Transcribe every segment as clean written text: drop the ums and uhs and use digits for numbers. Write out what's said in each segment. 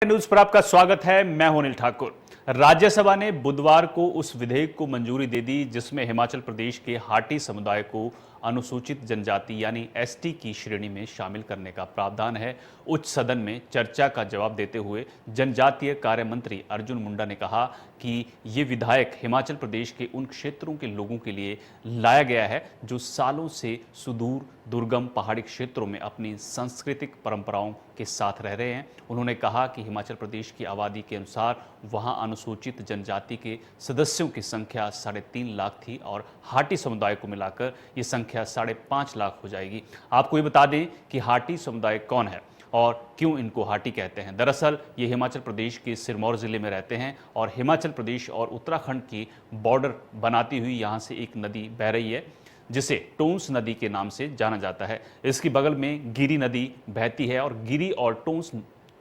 News पर आपका स्वागत है। मैं हूं अनिल ठाकुर। राज्यसभा ने बुधवार को उस विधेयक को मंजूरी दे दी जिसमें हिमाचल प्रदेश के हाटी समुदाय को अनुसूचित जनजाति यानी एसटी की श्रेणी में शामिल करने का प्रावधान है। उच्च सदन में चर्चा का जवाब देते हुए जनजातीय कार्य मंत्री अर्जुन मुंडा ने कहा कि ये विधेयक हिमाचल प्रदेश के उन क्षेत्रों के लोगों के लिए लाया गया है जो सालों से सुदूर दुर्गम पहाड़ी क्षेत्रों में अपनी सांस्कृतिक परंपराओं के साथ रह रहे हैं। उन्होंने कहा कि हिमाचल प्रदेश की आबादी के अनुसार वहां अनुसूचित जनजाति के सदस्यों की संख्या 3.5 लाख थी और हाटी समुदाय को मिलाकर ये संख्या 5.5 लाख हो जाएगी। आपको ये बता दें कि हाटी समुदाय कौन है और क्यों इनको हाटी कहते हैं। दरअसल ये हिमाचल प्रदेश के सिरमौर जिले में रहते हैं और हिमाचल प्रदेश और उत्तराखंड की बॉर्डर बनाती हुई यहाँ से एक नदी बह रही है जिसे टोंस नदी के नाम से जाना जाता है। इसके बगल में गिरी नदी बहती है और गिरी और टोंस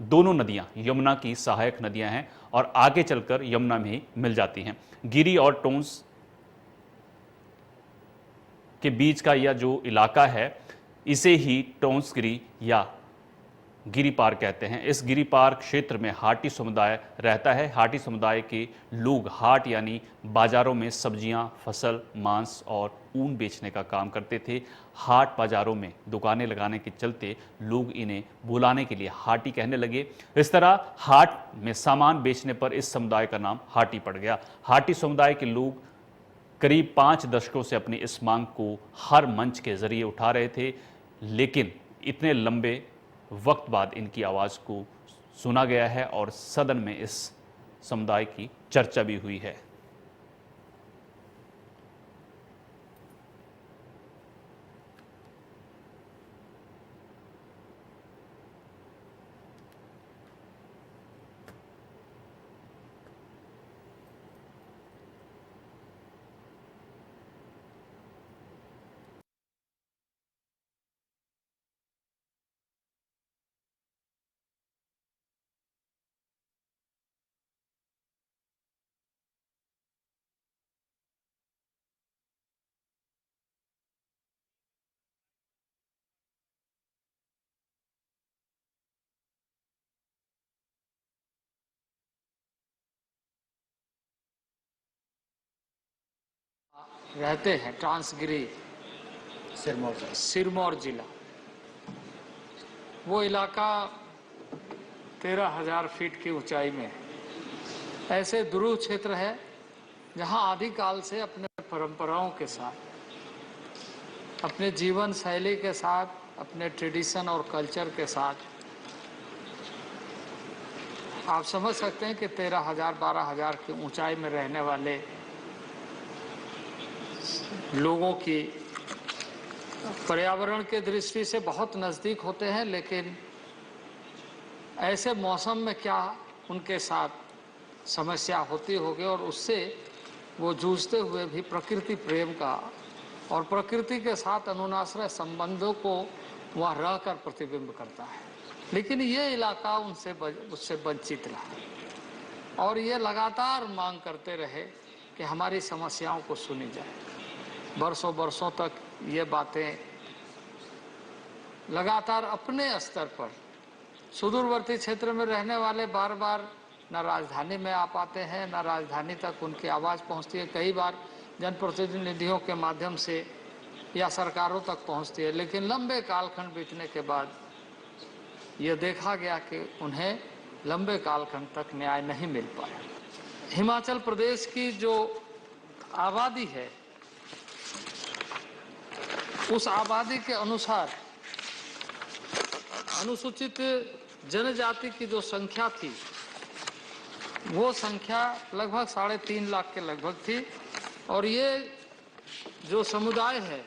दोनों नदियां यमुना की सहायक नदियां हैं और आगे चलकर यमुना में ही मिल जाती हैं। गिरी और टोंस के बीच का यह जो इलाका है इसे ही टोंसगिरी या गिरी पार कहते हैं। इस गिरी पार क्षेत्र में हाटी समुदाय रहता है। हाटी समुदाय के लोग हाट यानी बाजारों में सब्जियां, फसल, मांस और ऊन बेचने का काम करते थे। हाट बाजारों में दुकानें लगाने के चलते लोग इन्हें बुलाने के लिए हाटी कहने लगे। इस तरह हाट में सामान बेचने पर इस समुदाय का नाम हाटी पड़ गया। हाटी समुदाय के लोग करीब 5 दशकों से अपनी इस मांग को हर मंच के जरिए उठा रहे थे, लेकिन इतने लंबे वक्त बाद इनकी आवाज़ को सुना गया है और सदन में इस समुदाय की चर्चा भी हुई है। रहते हैं ट्रांसगिरी सिरमौर जिला। वो इलाका 13,000 फीट की ऊंचाई में है। ऐसे दुरूह क्षेत्र है जहां आदिकाल से अपने परंपराओं के साथ, अपने जीवन शैली के साथ, अपने ट्रेडिशन और कल्चर के साथ आप समझ सकते हैं कि 13,000 12,000 की ऊंचाई में रहने वाले लोगों की पर्यावरण के दृष्टि से बहुत नज़दीक होते हैं, लेकिन ऐसे मौसम में क्या उनके साथ समस्या होती होगी और उससे वो जूझते हुए भी प्रकृति प्रेम का और प्रकृति के साथ अनुनाश्रय संबंधों को वह रहकर प्रतिबिंब करता है। लेकिन ये इलाका उससे वंचित रहा और ये लगातार मांग करते रहे कि हमारी समस्याओं को सुनी जाए। बरसों बरसों तक ये बातें लगातार अपने स्तर पर सुदूरवर्ती क्षेत्र में रहने वाले बार बार न राजधानी में आ पाते हैं, न राजधानी तक उनकी आवाज़ पहुंचती है। कई बार जनप्रतिनिधियों के माध्यम से या सरकारों तक पहुंचती है, लेकिन लंबे कालखंड बीतने के बाद ये देखा गया कि उन्हें लंबे कालखंड तक न्याय नहीं मिल पाया। हिमाचल प्रदेश की जो आबादी है उस आबादी के अनुसार अनुसूचित जनजाति की जो संख्या थी वो संख्या लगभग 3.5 लाख के लगभग थी। और ये जो समुदाय है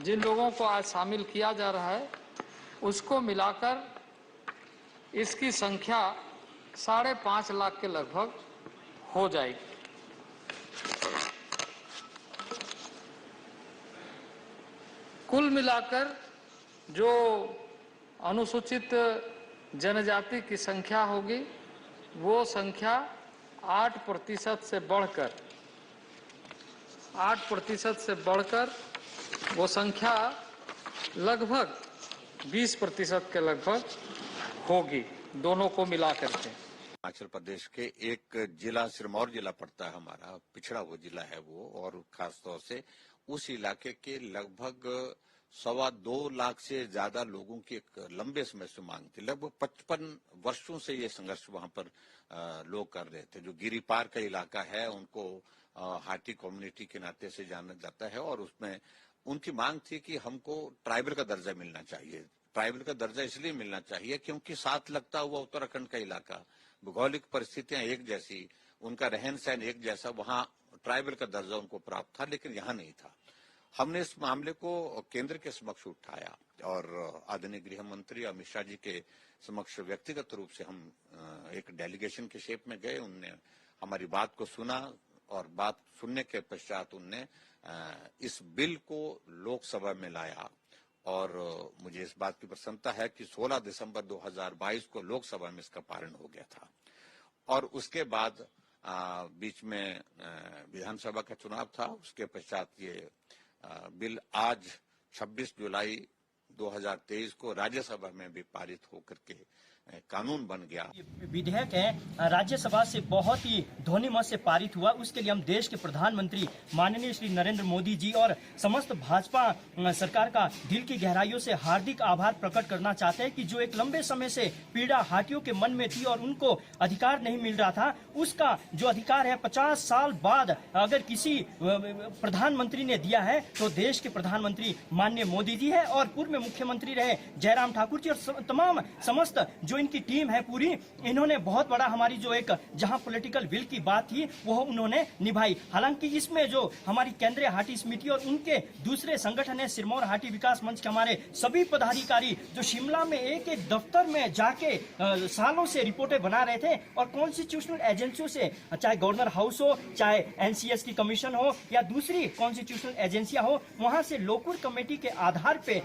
जिन लोगों को आज शामिल किया जा रहा है उसको मिलाकर इसकी संख्या 5.5 लाख के लगभग हो जाएगी। कुल मिलाकर जो अनुसूचित जनजाति की संख्या होगी वो संख्या 8% से बढ़कर वो संख्या लगभग 20% के लगभग होगी। दोनों को मिला करके। हिमाचल प्रदेश के एक जिला सिरमौर जिला पड़ता है, हमारा पिछड़ा वो जिला है वो, और खास तौर से उस इलाके के लगभग 2.25 लाख से ज्यादा लोगों की एक लंबे समय से मांग थी। लगभग 55 वर्षों से ये संघर्ष वहां पर लोग कर रहे थे। जो गिरिपार का इलाका है उनको हाटी कम्युनिटी के नाते से जाना जाता है, और उसमें उनकी मांग थी कि हमको ट्राइबल का दर्जा मिलना चाहिए। ट्राइबल का दर्जा इसलिए मिलना चाहिए क्योंकि साथ लगता हुआ उत्तराखंड का इलाका, भौगोलिक परिस्थितियां एक जैसी, उनका रहन सहन एक जैसा, वहां ट्राइबल का दर्जा उनको प्राप्त था, लेकिन यहाँ नहीं था। हमने इस मामले को केंद्र के समक्ष उठाया और आदरणीय गृह मंत्री अमित शाह जी के समक्ष व्यक्तिगत रूप से हम एक डेलीगेशन के शेप में गए। उनने हमारी बात को सुना और बात सुनने के पश्चात उनने इस बिल को लोकसभा में लाया, और मुझे इस बात की प्रसन्नता है कि 16 दिसंबर 2022 को लोकसभा में इसका पारण हो गया था। और उसके बाद बीच में विधानसभा का चुनाव था। उसके पश्चात ये बिल आज 26 जुलाई 2023 को राज्यसभा में भी पारित होकर के कानून बन गया। विधेयक है राज्यसभा से बहुत ही ध्वनि मत से पारित हुआ। उसके लिए हम देश के प्रधानमंत्री माननीय श्री नरेंद्र मोदी जी और समस्त भाजपा सरकार का दिल की गहराइयों से हार्दिक आभार प्रकट करना चाहते हैं कि जो एक लंबे समय से पीड़ा हाटियों के मन में थी और उनको अधिकार नहीं मिल रहा था, उसका जो अधिकार है 50 साल बाद अगर किसी प्रधानमंत्री ने दिया है तो देश के प्रधानमंत्री माननीय मोदी जी है, और पूर्व में मुख्यमंत्री रहे जयराम ठाकुर जी और तमाम समस्त जो इनकी टीम है पूरी, इन्होंने बहुत बड़ा हमारी जो एक जहां पॉलिटिकल विल की बात थी वो उन्होंने निभाई। हालांकि इसमें जो हमारी केंद्रीय हाटी समिति और उनके दूसरे संगठन है सिरमौर हाटी विकास मंच के हमारे सभी पदाधिकारी जो शिमला में एक एक दफ्तर में जाके सालों से रिपोर्टें बना रहे थे, और कॉन्स्टिट्यूशनल एजेंसियों से, चाहे गवर्नर हाउस हो, चाहे एनसीएस की कमीशन हो या दूसरी कॉन्स्टिट्यूशनल एजेंसियां हो, वहां से लोकल कमेटी के आधार पे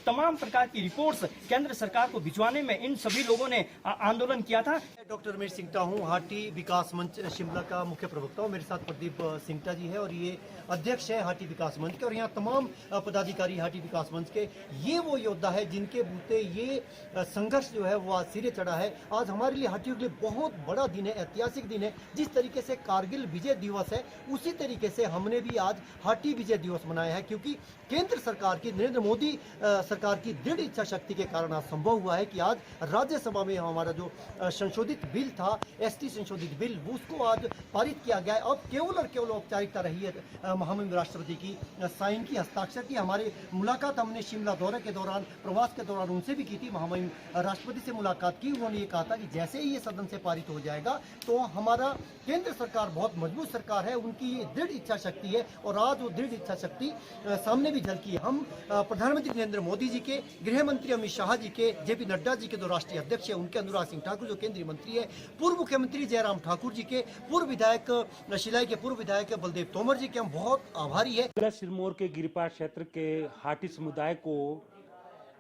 तमाम प्रकार की रिपोर्ट्स केंद्र सरकार को भिजवाने में इन सभी लोगों ने आंदोलन किया था। डॉक्टर रमेश सिंगटा हूँ, हाटी विकास मंच शिमला का मुख्य प्रवक्ता हूँ। मेरे साथ प्रदीप सिंगटा जी है और ये अध्यक्ष है हाटी विकास मंच के, और यहाँ तमाम पदाधिकारी हाटी विकास मंच के। ये वो योद्धा है जिनके बूते ये संघर्ष जो है वो आज सिरे चढ़ा है। आज हमारे लिए हाटियों के लिए बहुत बड़ा दिन है, ऐतिहासिक दिन है। जिस तरीके से कारगिल विजय दिवस है उसी तरीके से हमने भी आज हाटी विजय दिवस मनाया है, क्योंकि केंद्र सरकार की, नरेंद्र मोदी सरकार की दृढ़ इच्छा शक्ति के कारण आज संभव हुआ है कि आज राज्यसभा में हमारा जो संशोधित बिल था, एसटी संशोधित बिल, उसको आज पारित किया गया है। अब केवल और केवल औपचारिकता रही है महामहिम राष्ट्रपति की साइन की, हस्ताक्षर की। हमारी मुलाकात हमने शिमला दौरे के दौरान, प्रवास के दौरान उनसे भी की थी। महामहिम राष्ट्रपति से मुलाकात की। उन्होंने ये कहा था कि जैसे ही ये सदन से पारित हो जाएगा तो हमारा केंद्र सरकार बहुत मजबूत सरकार है, उनकी ये दृढ़ इच्छा शक्ति है, और आज वो दृढ़ इच्छा शक्ति सामने भी झलकी है। हम प्रधानमंत्री नरेंद्र मोदी जी के, गृह मंत्री अमित शाह जी के, जेपी नड्डा जी के जो राष्ट्रीय अध्यक्ष है उनके, अनुराग सिंह ठाकुर जो केंद्रीय मंत्री है, पूर्व मुख्यमंत्री जयराम ठाकुर जी के, पूर्व विधायक शिलाई के पूर्व विधायक बलदेव तोमर जी के हम बहुत आभारी है। जिला सिरमौर के गिरिपार क्षेत्र के हाटी समुदाय को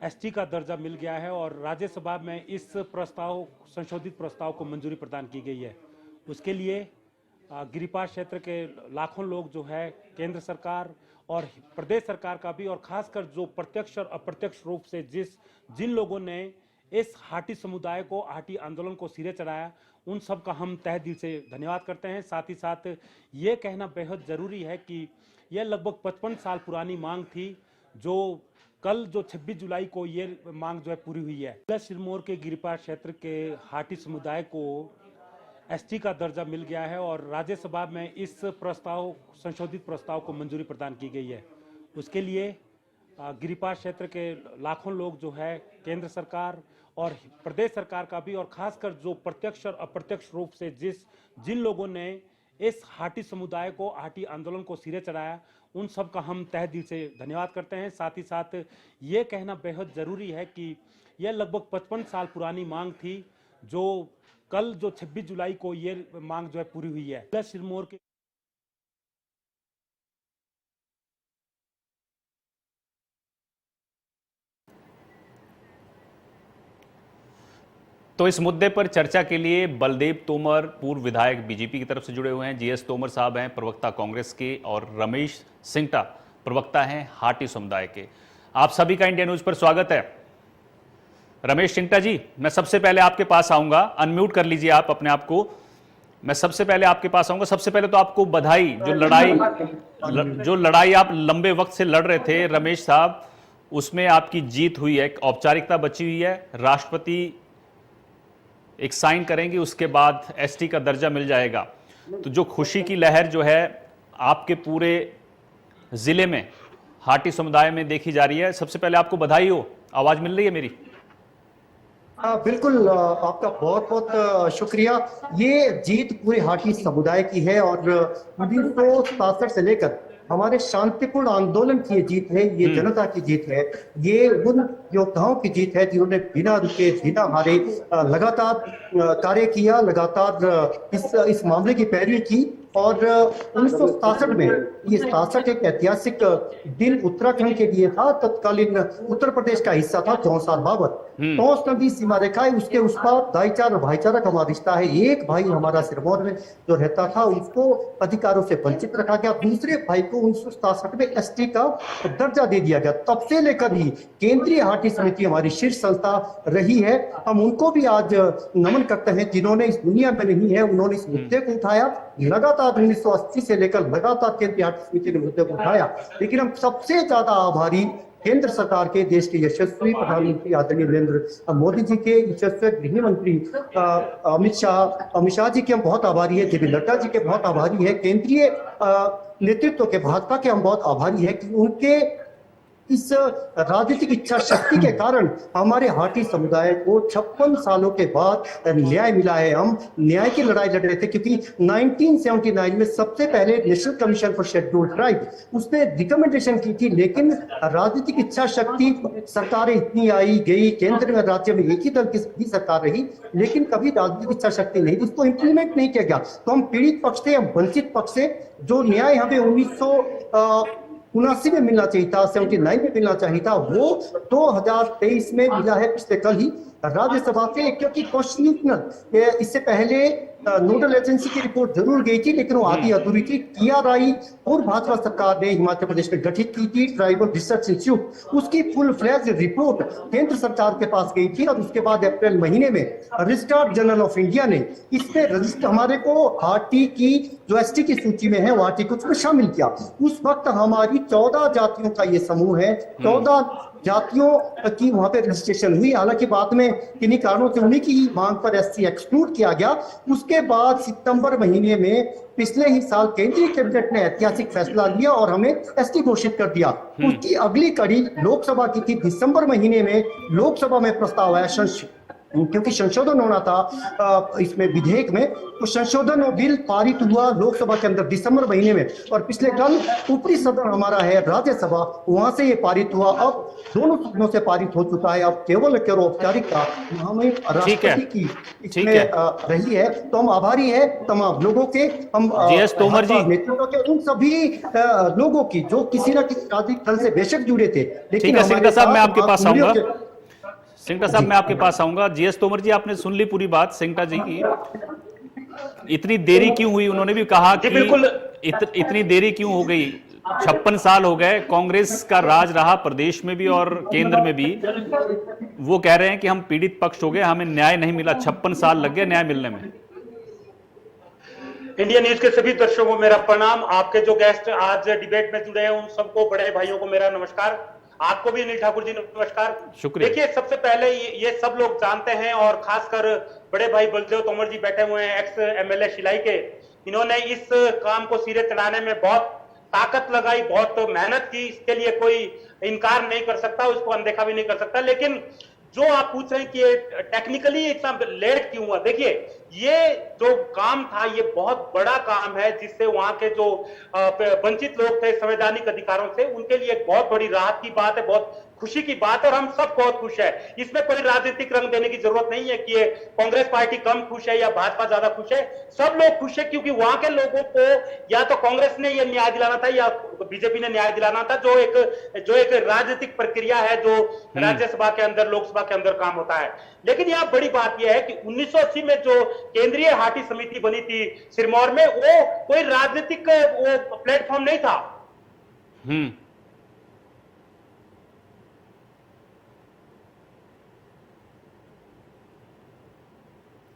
एसटी का दर्जा मिल गया है और राज्यसभा में इस प्रस्ताव, संशोधित प्रस्ताव को मंजूरी प्रदान की गई है। उसके लिए गिरिपार क्षेत्र के लाखों लोग जो है केंद्र सरकार और प्रदेश सरकार का भी, और खासकर जो प्रत्यक्ष और अप्रत्यक्ष रूप से जिन लोगों ने इस हाटी समुदाय को, हाटी आंदोलन को सिरे चढ़ाया, उन सब का हम तहे दिल से धन्यवाद करते हैं। साथ ही साथ ये कहना बेहद ज़रूरी है कि यह लगभग 55 साल पुरानी मांग थी, जो कल जो 26 जुलाई को ये मांग जो है पूरी हुई है। जिला सिरमौर के गिरिपार क्षेत्र के हाटी समुदाय को एसटी का दर्जा मिल गया है और राज्यसभा में इस प्रस्ताव, संशोधित प्रस्ताव को मंजूरी प्रदान की गई है। उसके लिए गिरिपार क्षेत्र के लाखों लोग जो है केंद्र सरकार और प्रदेश सरकार का भी, और खासकर जो प्रत्यक्ष और अप्रत्यक्ष रूप से जिन लोगों ने इस हाटी समुदाय को, हाटी आंदोलन को सिरे चढ़ाया, उन सब का हम तहे दिल से धन्यवाद करते हैं। साथ ही साथ ये कहना बेहद ज़रूरी है कि यह लगभग 55 साल पुरानी मांग थी, जो कल जो 26 जुलाई को ये मांग जो है पूरी हुई है। जिला सिरमौर के तो इस मुद्दे पर चर्चा के लिए बलदेव तोमर, पूर्व विधायक बीजेपी की तरफ से जुड़े हुए हैं, जीएस तोमर साहब हैं प्रवक्ता कांग्रेस के, और रमेश सिंगटा प्रवक्ता हैं हाटी समुदाय के। आप सभी का इंडिया न्यूज पर स्वागत है। रमेश सिंगटा जी, मैं सबसे पहले आपके पास आऊंगा, अनम्यूट कर लीजिए आप अपने आप को। मैं सबसे पहले आपके पास आऊंगा। सबसे पहले तो आपको बधाई, जो लड़ाई आप लंबे वक्त से लड़ रहे थे रमेश साहब, उसमें आपकी जीत हुई है, एक औपचारिकता बची हुई है। राष्ट्रपति एक साइन करेंगे, उसके बाद एसटी का दर्जा मिल जाएगा। तो जो खुशी की लहर जो है आपके पूरे जिले में हाटी समुदाय में देखी जा रही है, सबसे पहले आपको बधाई हो। आवाज मिल रही है मेरी? बिल्कुल, आपका बहुत बहुत शुक्रिया। ये जीत पूरे हाटी समुदाय की है और 1967 से लेकर हमारे शांतिपूर्ण आंदोलन की ये जीत है, ये जनता की जीत है, ये उन योद्धाओं की जीत है जिन्होंने बिना रुके बिना हारे लगातार कार्य किया, लगातार इस मामले की पैरवी की। और 1967 में ये 67 एक ऐतिहासिक दिन उत्तराखंड के लिए था। तत्कालीन उत्तर प्रदेश का हिस्सा था चौसा बाबर, टोंस नदी सीमा रेखा है, उसके उस पार भाईचारा का हमारा रिश्ता है। एक भाई हमारा सिरमौर में जो रहता था उसको अधिकारों से वंचित रखा गया, दूसरे भाई को 1967 में एसटी का दर्जा दे दिया गया। तब से लेकर ही केंद्रीय हाटी समिति हमारी शीर्ष संस्था रही है। हम उनको भी आज नमन करते हैं जिन्होंने इस दुनिया में नहीं है, उन्होंने इस मुद्दे को उठाया। लगातार 1980 से लेकर लगातार केंद्रीय हाटी समिति ने मुद्दे को उठाया। लेकिन हम सबसे ज्यादा आभारी केंद्र सरकार के, देश के यशस्वी प्रधानमंत्री आदरणीय नरेंद्र मोदी जी के, यशस्वी गृह मंत्री अमित शाह जी के हम बहुत आभारी है, जेपी नड्डा जी के बहुत आभारी है, केंद्रीय नेतृत्व के भाजपा के हम बहुत आभारी है कि उनके इस राजनीतिक इच्छा शक्ति के कारण हमारे हाटी समुदाय को 56 सालों के बाद न्याय मिला है। हम न्याय की लड़ाई लड़ रहे थे क्योंकि 1979 में सबसे पहले national commission for scheduled tribe उसने रिकमेंडेशन की थी, लेकिन राजनीतिक इच्छा शक्ति, सरकारें इतनी आई गई, केंद्र में राज्य में एक ही दल की सरकार रही, लेकिन कभी राजनीतिक इच्छा शक्ति नहीं थी, उसको इंप्लीमेंट नहीं किया गया। तो हम पीड़ित पक्ष थे, हम वंचित पक्ष से। जो न्याय हमें 1979 में मिलना चाहिए था, 79 में मिलना चाहिए था, वो 2023 में मिला है, पिछले कल ही राज्यसभा से। क्योंकि कॉन्स्टिट्यूशनल इससे पहले नोडल एजेंसी की रिपोर्ट जरूर गई थी, लेकिन वो आधी अधूरी थी। TRI और भाजपा सरकार ने हिमाचल प्रदेश में गठित की थी ट्राइबल रिसर्च इंस्टीट्यूट, उसकी फुल फ्लैज रिपोर्ट केंद्र सरकार के पास गई थी। और उसके बाद अप्रैल महीने में रजिस्ट्रार जनरल ऑफ इंडिया ने इसमें रजिस्टर हमारे को हाटी की जो एसटी की सूची में है वो हाटी को उसमें शामिल किया। उस वक्त हमारी 14 जातियों का ये समूह है, 14 जातियों की वहां पे रजिस्ट्रेशन हुई। हालांकि बाद में किन्हीं कारणों से उन्हीं की मांग पर एससी एक्सक्लूड किया गया। उसके बाद सितंबर महीने में पिछले ही साल केंद्रीय कैबिनेट ने ऐतिहासिक फैसला लिया और हमें एसटी घोषित कर दिया। उसकी अगली कड़ी लोकसभा की थी। दिसंबर महीने में लोकसभा में प्रस्ताव आया, क्योंकि संशोधन होना था इसमें विधेयक में, तो संशोधन और बिल पारित हुआ लोकसभा के अंदर दिसंबर महीने में। और पिछले कल ऊपरी सदन हमारा है राज्यसभा, वहां से ये पारित हुआ। अब दोनों सदनों से पारित हो चुका है। अब केवल औपचारिकता हमें राष्ट्रपति की इसमें रही है। तो हम आभारी है तमाम लोगों के, हम जीएस तोमर जी नेतृत्व के, उन सभी लोगों की जो किसी न किसी राजनीतिक दल से बेशक जुड़े थे। लेकिन सिंगटा साहब मैं आपके पास आऊंगा, सिंगटा साहब मैं आपके पास आऊंगा। जीएस तोमर जी, आपने सुन ली पूरी बात सिंगटा जी की, इतनी देरी क्यों हुई? उन्होंने भी कहा कि इतनी देरी क्यों हो गई? 56 साल हो गए, कांग्रेस का राज रहा प्रदेश में भी और केंद्र में भी। वो कह रहे हैं कि हम पीड़ित पक्ष हो गए, हमें न्याय नहीं मिला, 56 साल लग गए न्याय मिलने में। इंडिया न्यूज के सभी दर्शकों को मेरा प्रणाम। आपके जो गेस्ट आज डिबेट में जुड़े हैं उन सबको, बड़े भाइयों को मेरा नमस्कार। आपको भी अनिल ठाकुर जी नमस्कार, शुक्रिया। देखिए, सबसे पहले ये सब लोग जानते हैं और खासकर बड़े भाई बलदेव तोमर जी बैठे हुए हैं, एक्स MLA शिलाई के, इन्होंने इस काम को सिरे चढ़ाने में बहुत ताकत लगाई, बहुत मेहनत की। इसके लिए कोई इनकार नहीं कर सकता, उसको अनदेखा भी नहीं कर सकता। लेकिन जो आप पूछ रहे हैं कि टेक्निकली इतना लेट क्यों हुआ, देखिए ये जो काम था ये बहुत बड़ा काम है, जिससे वहां के जो वंचित लोग थे संवैधानिक अधिकारों से, उनके लिए एक बहुत बड़ी राहत की बात है, बहुत खुशी की बात है और हम सब बहुत खुश है। इसमें कोई राजनीतिक रंग देने की जरूरत नहीं है कि ये कांग्रेस पार्टी कम खुश है या भाजपा ज्यादा खुश है। सब लोग खुश है क्योंकि वहां के लोगों को या तो कांग्रेस ने ये न्याय दिलाना था या बीजेपी ने न्याय दिलाना था, जो एक राजनीतिक प्रक्रिया है जो राज्यसभा के अंदर, लोकसभा के अंदर काम होता है। लेकिन यहाँ बड़ी बात यह है कि 1980 में जो केंद्रीय हाटी समिति बनी थी सिरमौर में, वो कोई राजनीतिक वो प्लेटफॉर्म नहीं था।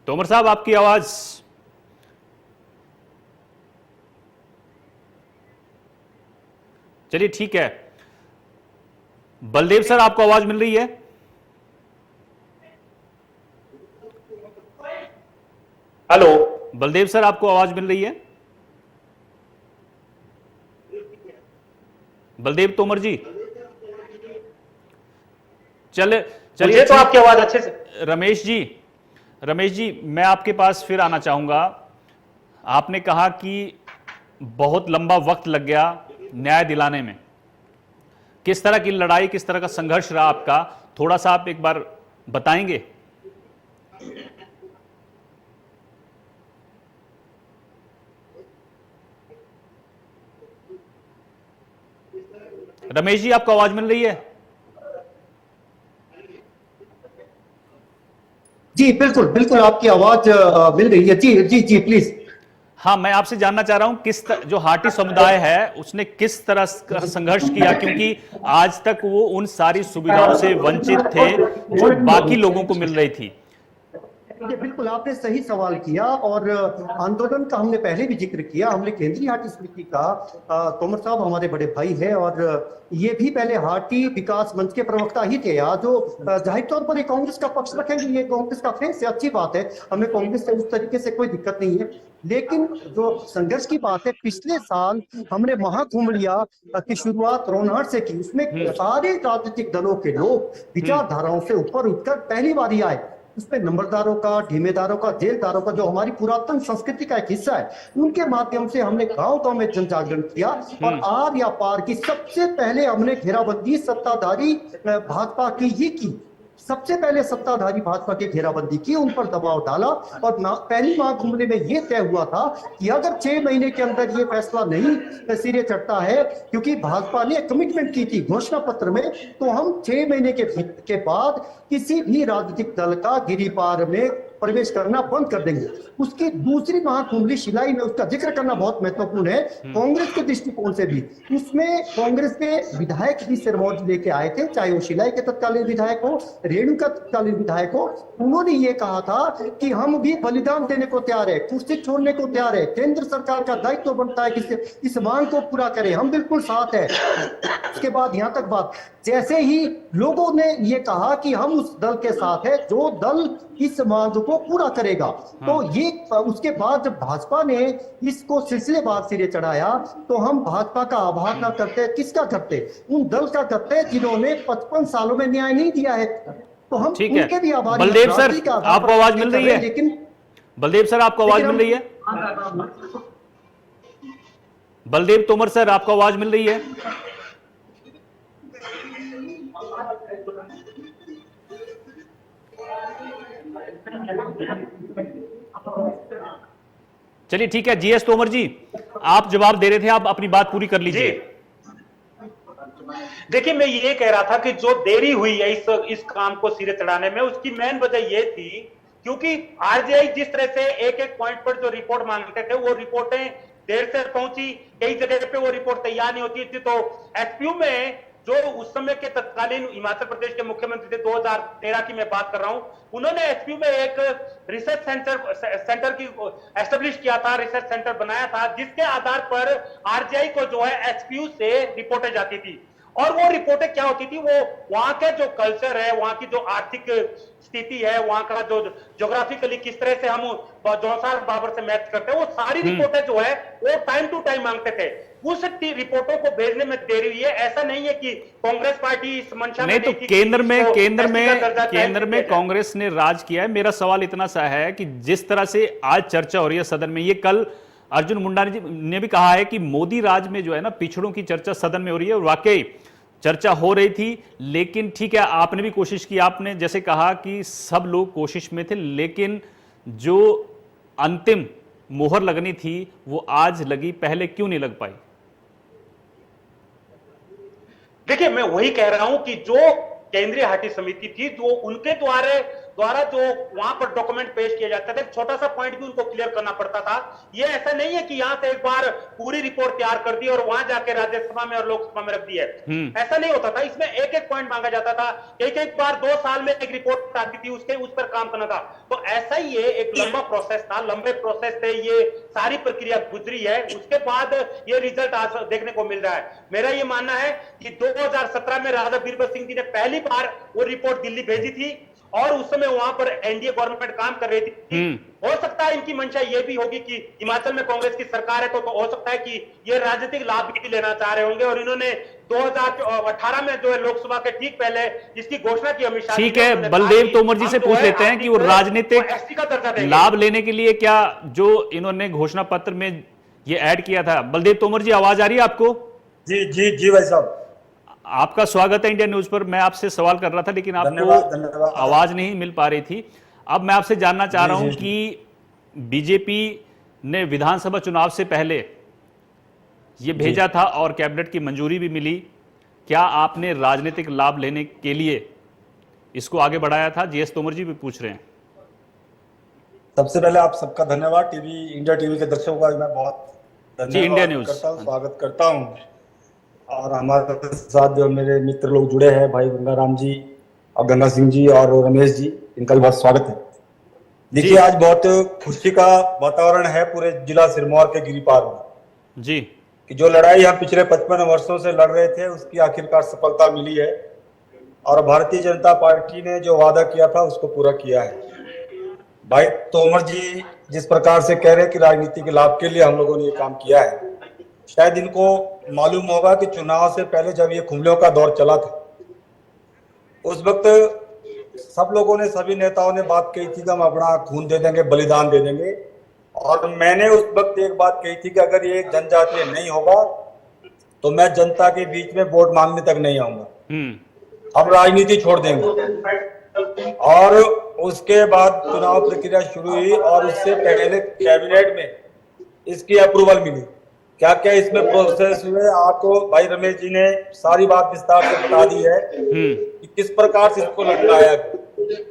तोमर साहब आपकी आवाज। चलिए ठीक है, बलदेव सर आपको आवाज मिल रही है? हेलो बलदेव सर आपको आवाज मिल रही है? बलदेव तोमर जी, चलिए तो आपकी आवाज अच्छे से। रमेश जी मैं आपके पास फिर आना चाहूंगा। आपने कहा कि बहुत लंबा वक्त लग गया न्याय दिलाने में, किस तरह की लड़ाई, किस तरह का संघर्ष रहा आपका, थोड़ा सा आप एक बार बताएंगे? रमेश जी आपको आवाज मिल रही है? जी बिल्कुल बिल्कुल, आपकी आवाज मिल रही है। जी जी जी प्लीज। हाँ, मैं आपसे जानना चाह रहा हूं जो हाटी समुदाय है उसने किस तरह का संघर्ष किया, क्योंकि आज तक वो उन सारी सुविधाओं से वंचित थे जो बाकी लोगों को मिल रही थी। ये बिल्कुल आपने सही सवाल किया, और आंदोलन का हमने पहले भी जिक्र किया। हमने केंद्रीय हाटी समिति का, तोमर साहब हमारे बड़े भाई हैं, और ये भी पहले हाटी विकास मंच के प्रवक्ता ही थे। आज जो जाहिर तौर पर ये कांग्रेस का पक्ष रखेंगे, ये कांग्रेस का फेस है, अच्छी बात है, हमें कांग्रेस से उस तरीके से कोई दिक्कत नहीं है। लेकिन जो संघर्ष की बात है, पिछले साल हमने महाकुंभ लिया की शुरुआत रोनहट से की। उसमें सारे राजनीतिक दलों के लोग विचारधाराओं से ऊपर उठकर पहली बार ही आए। उसमें नंबरदारों का, ढीमेदारों का, जेलदारों का, जो हमारी पुरातन संस्कृति का एक हिस्सा है, उनके माध्यम से हमने गांव-गांव में जन जागरण किया। और आर या पार की सबसे पहले हमने घेराबंदी सत्ताधारी भाजपा की ही की। सबसे पहले सत्ताधारी भाजपा की घेराबंदी की, उन पर दबाव डाला, और पहली महाकुंभ में यह तय हुआ था कि अगर 6 महीने के अंदर ये फैसला नहीं सिरे चढ़ता है, क्योंकि भाजपा ने कमिटमेंट की थी घोषणा पत्र में, तो हम 6 महीने के बाद किसी भी राजनीतिक दल का गिरिपार में प्रवेश करना बंद कर देंगे। उसकी दूसरी महाकुंभली शिलाई में उसका जिक्र करना बहुत महत्वपूर्ण है कांग्रेस के दृष्टिकोण से भी। उसमें कांग्रेस के विधायक भी सिरमौर लेके आए थे, चाहे वो शिलाई के तत्कालीन विधायक हो, रेणु का तत्कालीन विधायक हो। उन्होंने ये कहा था कि हम भी बलिदान देने को तैयार है, कुर्सी छोड़ने को तैयार है, केंद्र सरकार का दायित्व बनता है कि इस मांग को पूरा करें, हम बिल्कुल साथ है। उसके बाद यहां तक बात, जैसे ही लोगों ने ये कहा कि हम उस दल के साथ है जो दल इस मांग को पूरा करेगा, तो ये उसके बाद जब भाजपा ने इसको सिलसिलेवार सिरे चढ़ाया, तो हम भाजपा का आभार ना करते, किसका करते? उन दल का करते जिन्होंने 55 सालों में न्याय नहीं दिया है। तो हम उनके भी आभारी। बलदेव सर आपको आवाज मिल रही है? लेकिन बलदेव सर आपको आवाज मिल रही है? बलदेव तोमर सर आपको आवाज मिल रही है? चलिए ठीक है, जीएस तोमर जी आप जवाब दे रहे थे, आप अपनी बात पूरी कर लीजिए। देखिए, मैं ये कह रहा था कि जो देरी हुई है इस काम को सिरे चढ़ाने में, उसकी मेन वजह ये थी क्योंकि आरजीआई जिस तरह से एक एक पॉइंट पर जो रिपोर्ट मांगते थे, वो रिपोर्टें देर से पहुंची, कई जगह पे वो रिपोर्ट तैयार नहीं होती थी। तो एसपीयू में जो उस समय के तत्कालीन हिमाचल प्रदेश के मुख्यमंत्री थे, 2013 की मैं बात कर रहा हूं, उन्होंने एसपीयू में एक रिसर्च सेंटर की एस्टेब्लिश किया था, रिसर्च सेंटर बनाया था, जिसके आधार पर आरजीआई को जो है एसपीयू से रिपोर्टें जाती थी। और वो रिपोर्टें क्या होती थी, वो वहां के जो कल्चर है, वहां की जो आर्थिक स्थिति है, वहां का जो ज्योग्राफिकली किस तरह से हम जौसार बाबर से मैच करते हैं, वो सारी रिपोर्टें जो है वो टाइम टू टाइम मांगते थे। उस रिपोर्टों को भेजने में देरी हुई है। ऐसा नहीं है कि कांग्रेस पार्टी इस मंशा में नहीं, तो केंद्र में कांग्रेस ने राज किया है। मेरा सवाल इतना सा है कि जिस तरह से आज चर्चा हो रही है सदन में, ये कल अर्जुन मुंडा जी ने भी कहा है कि मोदी राज में जो है ना पिछड़ों की चर्चा सदन में हो रही है, और वाकई चर्चा हो रही थी। लेकिन ठीक है, आपने भी कोशिश की, आपने जैसे कहा कि सब लोग कोशिश में थे, लेकिन जो अंतिम मोहर लगनी थी वो आज लगी, पहले क्यों नहीं लग पाई? देखिए, मैं वही कह रहा हूं कि जो केंद्रीय हाटी समिति थी, जो उनके द्वारा द्वारा जो वहां पर डॉक्यूमेंट पेश किया जाता था, एक छोटा सा पॉइंट भी उनको क्लियर करना पड़ता था। ये ऐसा नहीं है कि यहां से एक बार पूरी रिपोर्ट तैयार कर दी और वहां जाके राज्यसभा में और लोकसभा में रख दी है, ऐसा नहीं होता था। इसमें एक एक पॉइंट मांगा जाता था, एक बार 2 साल में एक रिपोर्ट आती थी, उस पर काम करना था। तो ऐसा ही ये एक लंबा प्रोसेस था, लंबे प्रोसेस से ये सारी प्रक्रिया गुजरी है, उसके बाद ये रिजल्ट आज देखने को मिल रहा है। मेरा ये मानना है कि 2017 में राजा बीरबल सिंह जी ने पहली बार वो रिपोर्ट दिल्ली भेजी थी और उस समय वहां पर एनडीए गवर्नमेंट काम कर रही थी। हो सकता है इनकी मंशा ये भी होगी कि हिमाचल में कांग्रेस की सरकार है, तो हो सकता है कि ये राजनीतिक लाभ भी लेना चाह रहे होंगे और इन्होंने 2018 में जो है लोकसभा के ठीक पहले इसकी घोषणा की अमित शाह। ठीक है, बलदेव तोमर जी से पूछ लेते हैं कि वो राजनीतिक लाभ लेने के लिए क्या जो इन्होंने घोषणा पत्र में ये ऐड किया था। बलदेव तोमर जी, आवाज आ रही है आपको? जी जी जी भाई साहब, आपका स्वागत है इंडिया न्यूज पर। मैं आपसे सवाल कर रहा था लेकिन आपको आवाज नहीं मिल पा रही थी। अब मैं आपसे जानना चाह रहा हूं कि बीजेपी ने विधानसभा चुनाव से पहले ये भेजा था और कैबिनेट की मंजूरी भी मिली। क्या आपने राजनीतिक लाभ लेने के लिए इसको आगे बढ़ाया था? जीएस तोमर जी भी पूछ रहे हैं। सबसे पहले आप सबका धन्यवाद, इंडिया टीवी के दर्शकों का मैं बहुत जी, इंडिया न्यूज करता हूं, स्वागत करता हूं। और हमारे साथ जो मेरे मित्र लोग जुड़े हैं, भाई गंगाराम जी और गंगा सिंह जी और रमेश जी, इनका भी बहुत स्वागत है। देखिए, आज बहुत खुशी का वातावरण है पूरे जिला सिरमौर के गिरिपार में जी, कि जो लड़ाई हम पिछले 55 वर्षों से लड़ रहे थे उसकी आखिरकार सफलता मिली है और भारतीय जनता पार्टी ने जो वादा किया था उसको पूरा किया है। भाई तोमर जी जिस प्रकार से कह रहे हैं कि राजनीति के लाभ के लिए हम लोगों ने ये काम किया है, शायद इनको मालूम होगा कि चुनाव से पहले जब ये खुमलियों का दौर चला था उस वक्त सब लोगों ने, सभी नेताओं ने बात कही थी कि हम अपना खून दे देंगे, बलिदान दे देंगे। और मैंने उस वक्त एक बात कही थी कि अगर ये जनजातीय नहीं होगा तो मैं जनता के बीच में वोट मांगने तक नहीं आऊंगा, हम राजनीति छोड़ देंगे। और उसके बाद चुनाव प्रक्रिया शुरू हुई और उससे पहले कैबिनेट में इसकी अप्रूवल मिली। क्या क्या इसमें प्रोसेस हुए आपको भाई रमेश जी ने सारी बात विस्तार से बता दी है कि किस प्रकार से इसको लटकाया।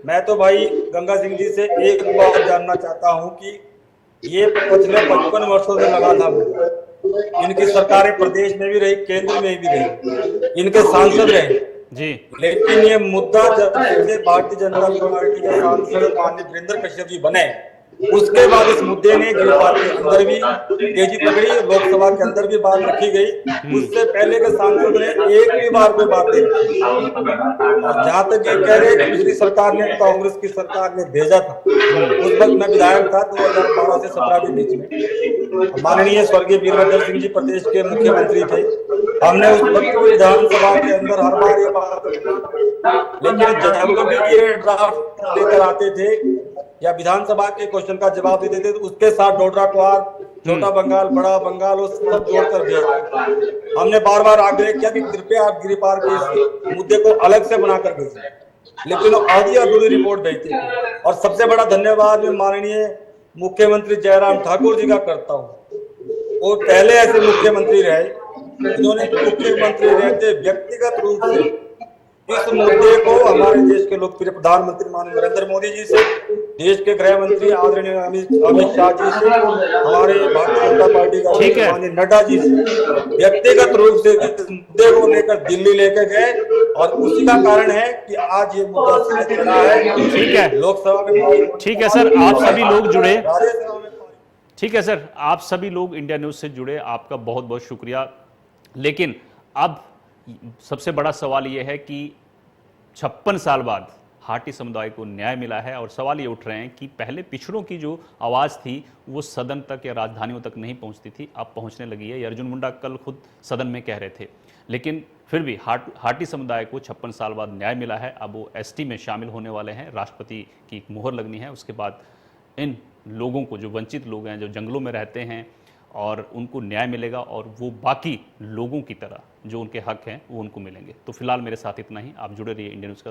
मैं तो भाई गंगा सिंह जी से एक बात जानना चाहता हूं कि ये पिछले 55 वर्षों से लगा था, इनकी सरकारें प्रदेश में भी रही, केंद्र में भी रही, इनके सांसद रहे जी, लेकिन ये मुद्दा जब से भारतीय जनता पार्टी के सांसद माननीय वीरेंद्र कश्यप जी बने उसके बाद इस मुद्दे ने गिरफ्तार के अंदर भी तेजी पकड़ी, लोकसभा के अंदर भी बात रखी गई। उससे पहले के सांसद ने एक भी बार कोई बात नहीं की। और जहां तक ये कह रहे कि पिछली सरकार ने, कांग्रेस की सरकार ने भेजा था, उस वक्त मैं विधायक था 2012 से 17 के बीच में। माननीय स्वर्गीय वीरभद्र सिंह जी प्रदेश के मुख्यमंत्री थे, हमने उस वक्त विधानसभा के अंदर हर बार ये बात, लेकिन जब कभी ये ड्राफ्ट लेकर आते थे या विधानसभा के क्वेश्चन का जवाब देते थे तो उसके साथ डोडरा कुआर, छोटा बंगाल, बड़ा बंगाल और सब जोड़कर भेजते। हमने बार बार आग्रह किया कि कृपया आप गिरिपार के इस मुद्दे को अलग से बनाकर भेजें, लेकिन आधी अधूरी रिपोर्ट भेजते थे। और सबसे बड़ा धन्यवाद मैं माननीय मुख्यमंत्री जयराम ठाकुर जी का करता हूँ। वो पहले ऐसे मुख्यमंत्री रहे जिन्होंने मुख्यमंत्री रहते व्यक्तिगत रूप से इस मुद्दे को हमारे देश के लोकप्रिय प्रधानमंत्री माननीय नरेंद्र मोदी जी से, देश के गृह मंत्री आदरणीय अमित शाह जी से, हमारे भारतीय जनता पार्टी का माननीय नड्डा जी से व्यक्तिगत रूप से इस मुद्दे को लेकर दिल्ली लेकर गए और उसी का कारण है कि आज ये मुद्दा है। ठीक है, लोकसभा में। ठीक है सर, आप सभी लोग जुड़े। ठीक है सर, आप सभी लोग इंडिया न्यूज से जुड़े, आपका बहुत बहुत शुक्रिया। लेकिन अब सबसे बड़ा सवाल यह है कि 56 साल बाद हाटी समुदाय को न्याय मिला है और सवाल ये उठ रहे हैं कि पहले पिछड़ों की जो आवाज़ थी वो सदन तक या राजधानियों तक नहीं पहुंचती थी, अब पहुंचने लगी है। ये अर्जुन मुंडा कल खुद सदन में कह रहे थे। लेकिन फिर भी हाटी समुदाय को 56 साल बाद न्याय मिला है। अब वो एसटी में शामिल होने वाले हैं, राष्ट्रपति की मुहर लगनी है। उसके बाद इन लोगों को, जो वंचित लोग हैं, जो जंगलों में रहते हैं, और उनको न्याय मिलेगा और वो बाकी लोगों की तरह जो उनके हक हैं वो उनको मिलेंगे। तो फिलहाल मेरे साथ इतना ही। आप जुड़े रहिए इंडिया न्यूज़ का।